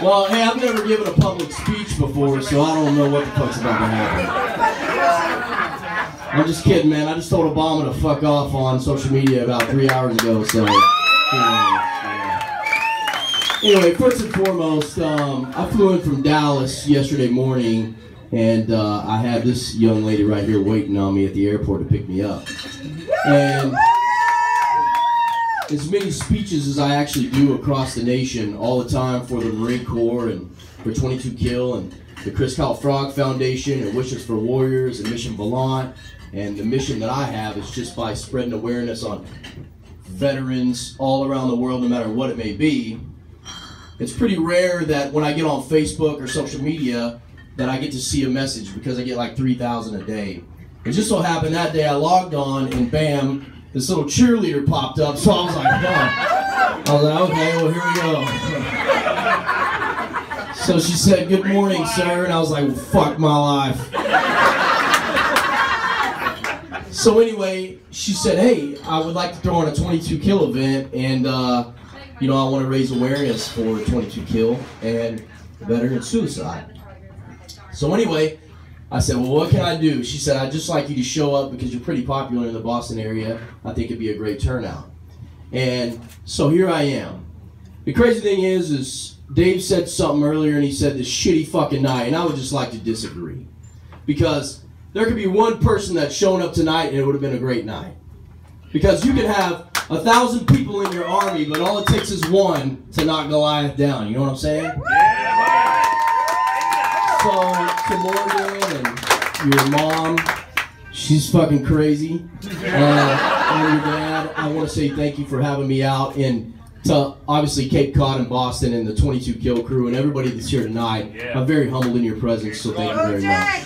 Well, hey, I've never given a public speech before, so I don't know what the fuck's about to happen. I'm just kidding, man. I just told Obama to fuck off on social media about 3 hours ago, so... Anyway, first and foremost, I flew in from Dallas yesterday morning, and I had this young lady right here waiting on me at the airport to pick me up. And as many speeches as I actually do across the nation all the time for the Marine Corps and for 22 Kill and the Chris Kyle Frog Foundation and Wishes for Warriors and Mission Volant, and the mission that I have is just by spreading awareness on veterans all around the world, no matter what it may be. It's pretty rare that when I get on Facebook or social media that I get to see a message, because I get like 3,000 a day. It just so happened that day I logged on and bam, this little cheerleader popped up, so I was like, huh. I was like, okay, well, here we go. So she said, good morning, sir, and I was like, well, fuck my life. So anyway, she said, hey, I would like to throw on a 22 Kill event, and you know, I want to raise awareness for 22 Kill and veteran suicide. So anyway, I said, well, what can I do? She said, I'd just like you to show up because you're pretty popular in the Boston area. I think it'd be a great turnout. And so here I am. The crazy thing is Dave said something earlier, and he said this shitty fucking night, and I would just like to disagree. Because there could be one person that's shown up tonight, and it would have been a great night. Because you can have 1,000 people in your army, but all it takes is one to knock Goliath down. You know what I'm saying? So, to Morgan and your mom, she's fucking crazy. And your dad, I want to say thank you for having me out. And to obviously Cape Cod and Boston and the 22 Kill crew and everybody that's here tonight, I'm very humbled in your presence, so thank you very much.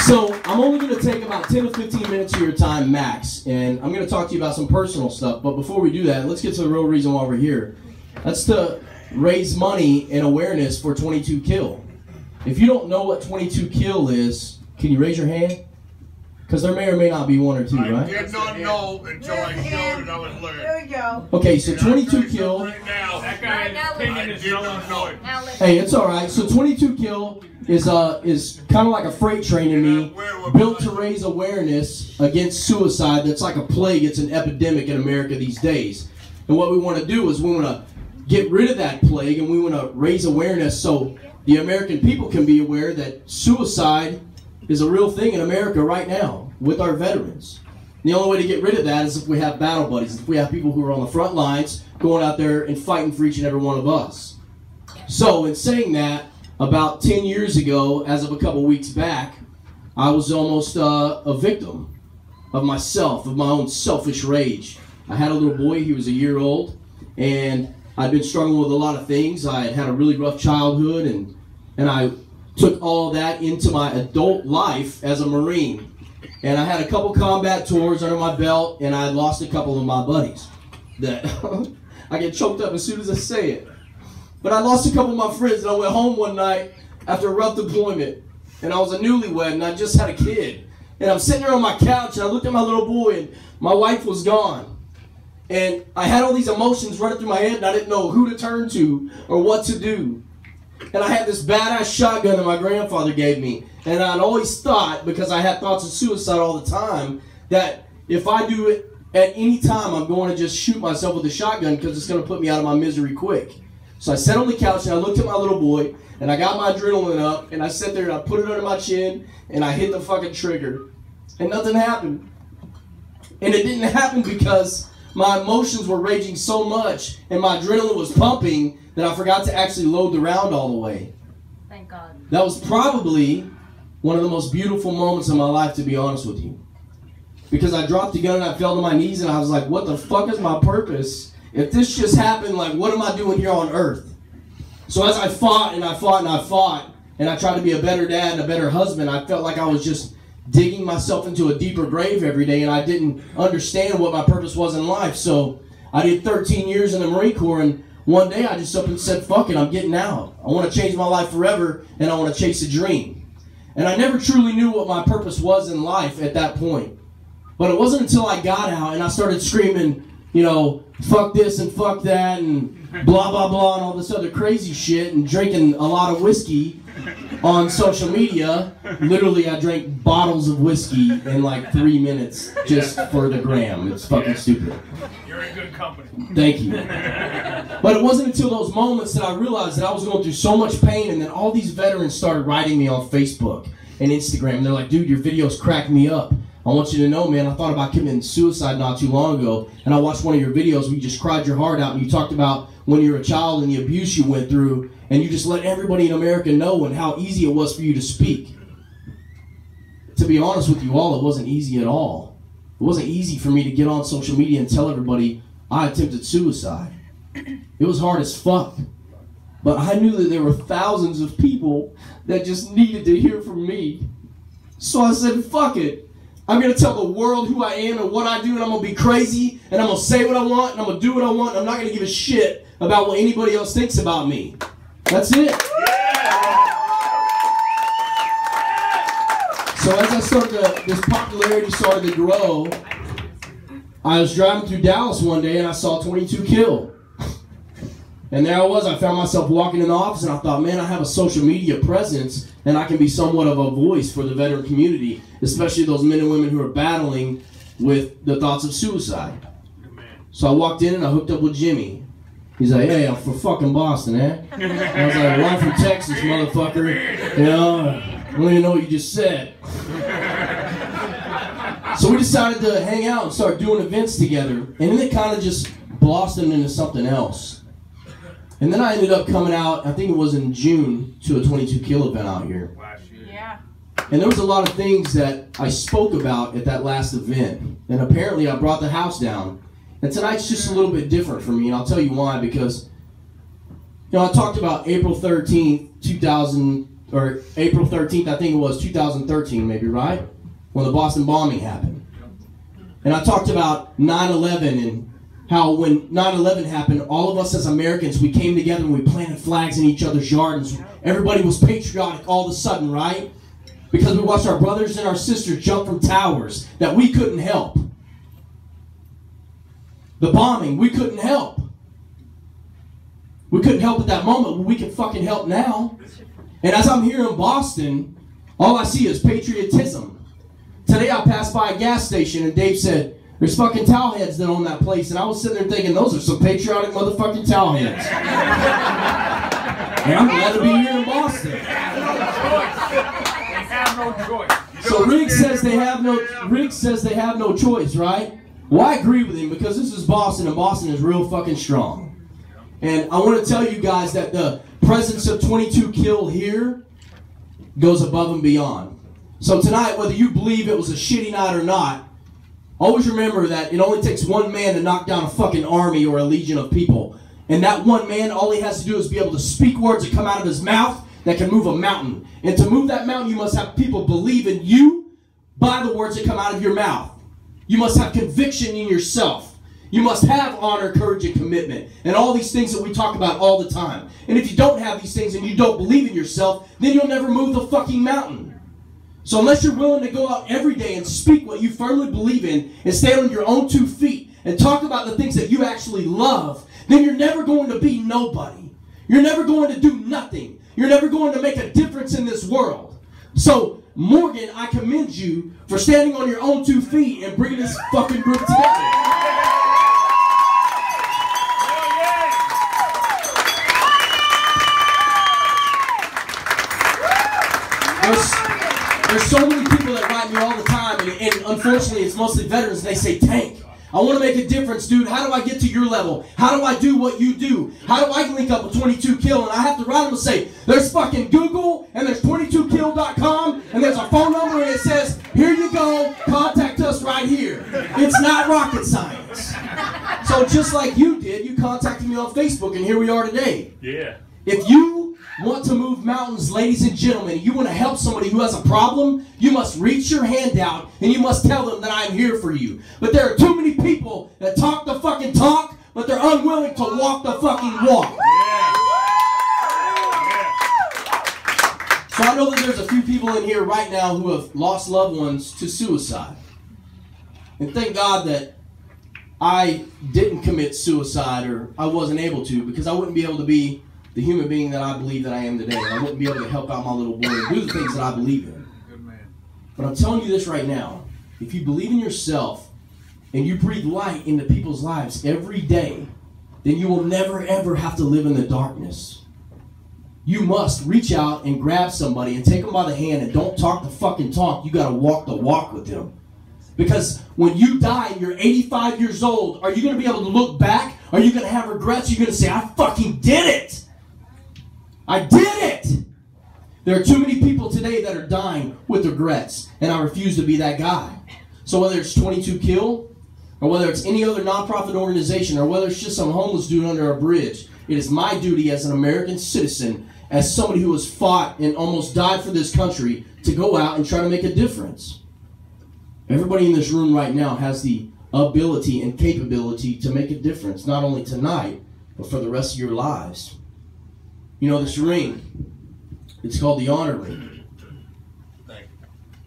So, I'm only going to take about 10 to 15 minutes of your time max, and I'm going to talk to you about some personal stuff, but before we do that, let's get to the real reason why we're here. That's to raise money and awareness for 22 Kill. If you don't know what 22 Kill is, can you raise your hand? Because there may or may not be one or two, right? I did not know until I showed it, I was learning. There you go. Okay, so 22 Kill... Right now, that guy's opinion is null and void. Hey, it's alright. So 22 Kill is kind of like a freight train to me, built to raise awareness against suicide. That's like a plague. It's an epidemic in America these days. And what we want to do is we want to get rid of that plague, and we want to raise awareness so the American people can be aware that suicide is a real thing in America right now with our veterans. And the only way to get rid of that is if we have battle buddies, if we have people who are on the front lines going out there and fighting for each and every one of us. So in saying that, about 10 years ago, as of a couple weeks back, I was almost a victim of myself, of my own selfish rage. I had a little boy, he was a year old, and I'd been struggling with a lot of things. I had had a really rough childhood, and I took all that into my adult life as a Marine. And I had a couple combat tours under my belt, and I lost a couple of my buddies. That I get choked up as soon as I say it. But I lost a couple of my friends, and I went home one night after a rough deployment, and I was a newlywed, and I just had a kid. And I'm sitting there on my couch, and I looked at my little boy, and my wife was gone. And I had all these emotions running through my head, and I didn't know who to turn to or what to do. And I had this badass shotgun that my grandfather gave me. And I'd always thought, because I had thoughts of suicide all the time, that if I do it at any time, I'm going to just shoot myself with a shotgun because it's going to put me out of my misery quick. So I sat on the couch and I looked at my little boy, and I got my adrenaline up, and I sat there and I put it under my chin, and I hit the fucking trigger. And nothing happened. And it didn't happen because my emotions were raging so much and my adrenaline was pumping that I forgot to actually load the round all the way. Thank God. That was probably one of the most beautiful moments of my life, to be honest with you. Because I dropped the gun and I fell to my knees and I was like, what the fuck is my purpose? If this just happened, like, what am I doing here on earth? So as I fought and I fought and I fought, and I tried to be a better dad and a better husband, I felt like I was just digging myself into a deeper grave every day, and I didn't understand what my purpose was in life. So I did 13 years in the Marine Corps, and one day I just up and said, fuck it, I'm getting out. I want to change my life forever, and I want to chase a dream. And I never truly knew what my purpose was in life at that point. But it wasn't until I got out and I started screaming, you know, fuck this and fuck that and blah, blah, blah, and all this other crazy shit, and drinking a lot of whiskey on social media. Literally, I drank bottles of whiskey in like 3 minutes just for the gram. It's fucking stupid. You're in good company. Thank you. But it wasn't until those moments that I realized that I was going through so much pain, and then all these veterans started writing me on Facebook and Instagram. And they're like, dude, your videos crack me up. I want you to know, man, I thought about committing suicide not too long ago, and I watched one of your videos where you just cried your heart out, and you talked about when you were a child and the abuse you went through, and you just let everybody in America know and how easy it was for you to speak. To be honest with you all, it wasn't easy at all. It wasn't easy for me to get on social media and tell everybody I attempted suicide. It was hard as fuck. But I knew that there were thousands of people that just needed to hear from me. So I said, fuck it. I'm going to tell the world who I am and what I do, and I'm going to be crazy, and I'm going to say what I want, and I'm going to do what I want, and I'm not going to give a shit about what anybody else thinks about me. That's it. So as I started this popularity started to grow, I was driving through Dallas one day, and I saw 22 kill. And there I was, I found myself walking in the office, and I thought, man, I have a social media presence, and I can be somewhat of a voice for the veteran community, especially those men and women who are battling with the thoughts of suicide. So I walked in and I hooked up with Jimmy. He's like, hey, I'm from fucking Boston, eh? And I was like, well, I'm from Texas, motherfucker. You know, I don't even know what you just said. So we decided to hang out and start doing events together, and then it kind of just blossomed into something else. And then I ended up coming out, I think it was in June, to a 22 kill event out here. Yeah. And there was a lot of things that I spoke about at that last event. And apparently I brought the house down. And tonight's just a little bit different for me, and I'll tell you why. Because, you know, I talked about April 13th, April 13th, I think it was 2013 maybe, right? When the Boston bombing happened. And I talked about 9/11 and how when 9/11 happened, all of us as Americans, we came together and we planted flags in each other's yards. Everybody was patriotic all of a sudden, right? Because we watched our brothers and our sisters jump from towers that we couldn't help. The bombing, we couldn't help. We couldn't help at that moment, but we can fucking help now. And as I'm here in Boston, all I see is patriotism. Today I passed by a gas station and Dave said, there's fucking towel heads that own that place. And I was sitting there thinking, those are some patriotic motherfucking towel heads. And I'm glad to be here in Boston. They have no choice. So Riggs says they have no choice, right? Well, I agree with him because this is Boston, and Boston is real fucking strong. And I want to tell you guys that the presence of 22 kill here goes above and beyond. So tonight, whether you believe it was a shitty night or not, always remember that it only takes one man to knock down a fucking army or a legion of people. And that one man, all he has to do is be able to speak words that come out of his mouth that can move a mountain. And to move that mountain, you must have people believe in you by the words that come out of your mouth. You must have conviction in yourself. You must have honor, courage, and commitment. And all these things that we talk about all the time. And if you don't have these things and you don't believe in yourself, then you'll never move the fucking mountain. So unless you're willing to go out every day and speak what you firmly believe in and stand on your own 2 feet and talk about the things that you actually love, then you're never going to be nobody. You're never going to do nothing. You're never going to make a difference in this world. So, Morgan, I commend you for standing on your own 2 feet and bringing this fucking group together. There's so many people that write me all the time, and unfortunately it's mostly veterans, and they say, Tank, I want to make a difference, dude. How do I get to your level? How do I do what you do? How do I link up with 22 kill? And I have to write them and say, there's fucking Google, and there's 22kill.com, and there's a phone number, and it says, here you go, contact us right here. It's not rocket science. So just like you did, you contacted me on Facebook, and here we are today. Yeah. If you want to move mountains, ladies and gentlemen, you want to help somebody who has a problem, you must reach your hand out and you must tell them that I'm here for you. But there are too many people that talk the fucking talk, but they're unwilling to walk the fucking walk. So I know that there's a few people in here right now who have lost loved ones to suicide. And thank God that I didn't commit suicide, or I wasn't able to, because I wouldn't be able to be the human being that I believe that I am today. I wouldn't be able to help out my little boy and do the things that I believe in. Good man. But I'm telling you this right now. If you believe in yourself and you breathe light into people's lives every day, then you will never, ever have to live in the darkness. You must reach out and grab somebody and take them by the hand, and don't talk the fucking talk. You got to walk the walk with them. Because when you die and you're 85 years old, are you going to be able to look back? Are you going to have regrets? Are you going to say, I fucking did it? I did it! There are too many people today that are dying with regrets, and I refuse to be that guy. So whether it's 22 Kill, or whether it's any other nonprofit organization, or whether it's just some homeless dude under a bridge, it is my duty as an American citizen, as somebody who has fought and almost died for this country, to go out and try to make a difference. Everybody in this room right now has the ability and capability to make a difference, not only tonight, but for the rest of your lives. You know, this ring, it's called the honor ring.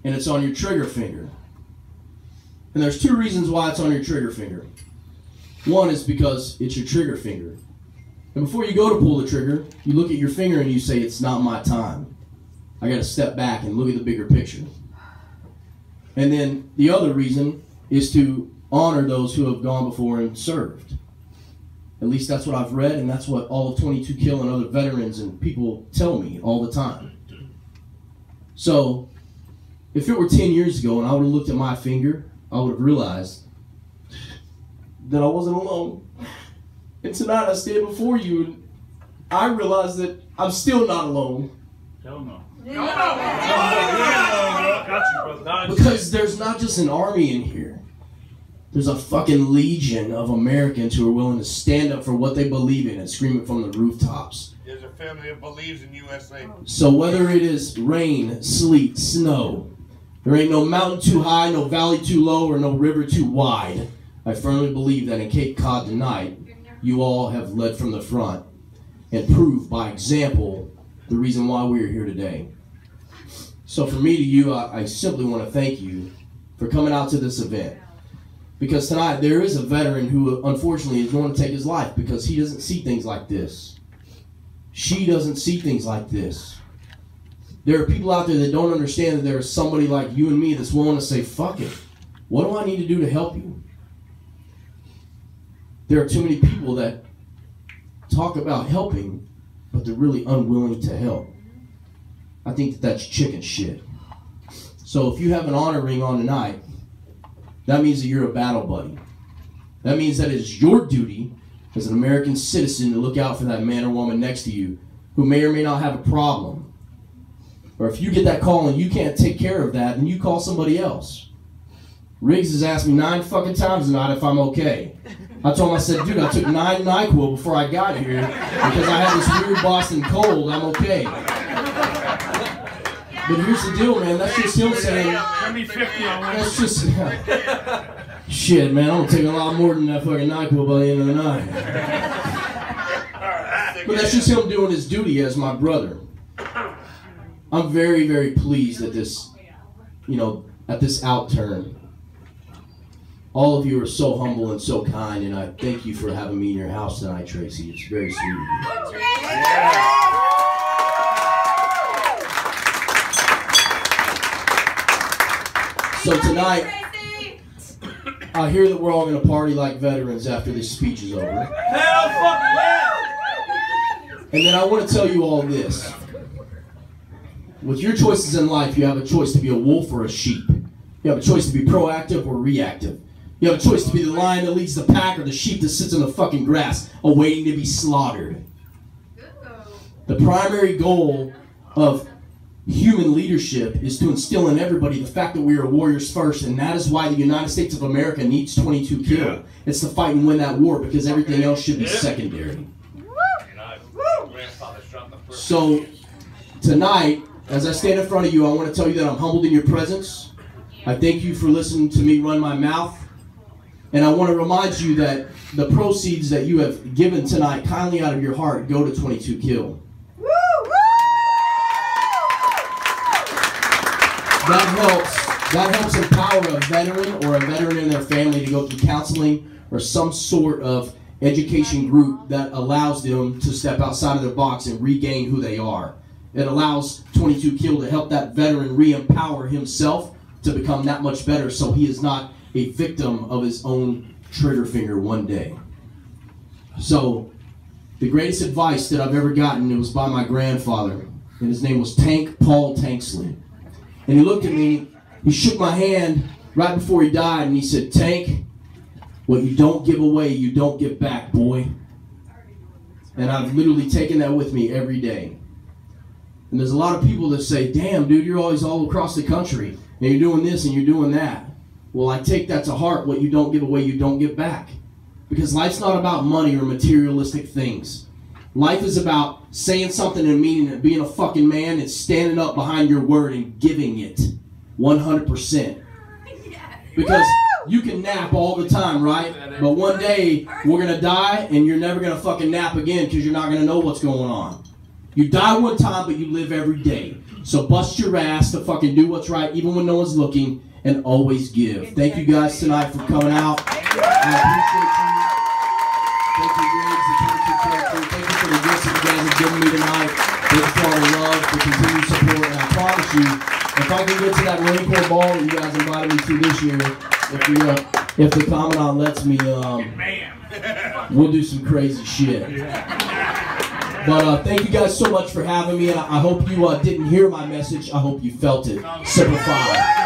And it's on your trigger finger. And there's two reasons why it's on your trigger finger. One is because it's your trigger finger. And before you go to pull the trigger, you look at your finger and you say, it's not my time. I got to step back and look at the bigger picture. And then the other reason is to honor those who have gone before and served. At least that's what I've read, and that's what all of 22 Kill and other veterans and people tell me all the time. So, if it were 10 years ago and I would have looked at my finger, I would have realized that I wasn't alone. And tonight I stand before you and I realize that I'm still not alone. Hell no. Because there's not just an army in here. There's a fucking legion of Americans who are willing to stand up for what they believe in and scream it from the rooftops. There's a family that believes in USA. So whether it is rain, sleet, snow, there ain't no mountain too high, no valley too low, or no river too wide. I firmly believe that in Cape Cod tonight, you all have led from the front and proved by example the reason why we are here today. So for me to you, I simply want to thank you for coming out to this event. Because tonight there is a veteran who unfortunately is going to take his life because he doesn't see things like this. She doesn't see things like this. There are people out there that don't understand that there is somebody like you and me that's willing to say, fuck it. What do I need to do to help you? There are too many people that talk about helping, but they're really unwilling to help. I think that that's chicken shit. So if you have an honor ring on tonight, that means that you're a battle buddy. That means that it's your duty as an American citizen to look out for that man or woman next to you who may or may not have a problem. Or if you get that call and you can't take care of that, then you call somebody else. Riggs has asked me 9 fucking times tonight if I'm okay. I told him, I said, dude, I took 9 NyQuil before I got here because I had this weird Boston cold. I'm okay. But here's the deal, man. That's just him saying, that's just, shit, man, I'm going to take a lot more than that fucking NyQuil by the end of the night. But that's just him doing his duty as my brother. I'm very, very pleased at this, at this outturn. All of you are so humble and so kind, and I thank you for having me in your house tonight, Tracy. It's very sweet of you. So tonight, I hear that we're all going to party like veterans after this speech is over. Hell fuck yeah! And then I want to tell you all this. With your choices in life, you have a choice to be a wolf or a sheep. You have a choice to be proactive or reactive. You have a choice to be the lion that leads the pack or the sheep that sits in the fucking grass awaiting to be slaughtered. The primary goal of human leadership is to instill in everybody the fact that we are warriors first, and that is why the United States of America needs 22 Kill. Yeah. It's to fight and win that war because everything else should be secondary. So tonight, as I stand in front of you, I want to tell you that I'm humbled in your presence. I thank you for listening to me run my mouth. And I want to remind you that the proceeds that you have given tonight, kindly out of your heart, go to 22 Kill. That helps empower a veteran or a veteran and their family to go through counseling or some sort of education group that allows them to step outside of their box and regain who they are. It allows 22 Kill to help that veteran re-empower himself to become that much better so he is not a victim of his own trigger finger one day. So the greatest advice that I've ever gotten, it was by my grandfather, and his name was Tank Paul Tanksley. And he looked at me, he shook my hand right before he died, and he said, "Tank, what you don't give away, you don't give back, boy." And I've literally taken that with me every day. And there's a lot of people that say, "Damn, dude, you're always all across the country, and you're doing this and you're doing that." Well, I take that to heart. What you don't give away, you don't give back. Because life's not about money or materialistic things. Life is about saying something and meaning it, being a fucking man and standing up behind your word and giving it 100%. Because you can nap all the time, right? But one day, we're going to die and you're never going to fucking nap again because you're not going to know what's going on. You die one time, but you live every day. So bust your ass to fucking do what's right, even when no one's looking, and always give. Thank you guys tonight for coming out. I appreciate you. Thank you, Riggs, the 22 Kill crew. Thank you for the gifts that you guys have given me tonight. Thank you for all the love, the continued support, and I promise you, if I can get to that Marine Corps ball that you guys invited me to this year, if the Commandant lets me, we'll do some crazy shit. But thank you guys so much for having me, and I hope you didn't hear my message. I hope you felt it. Simplify.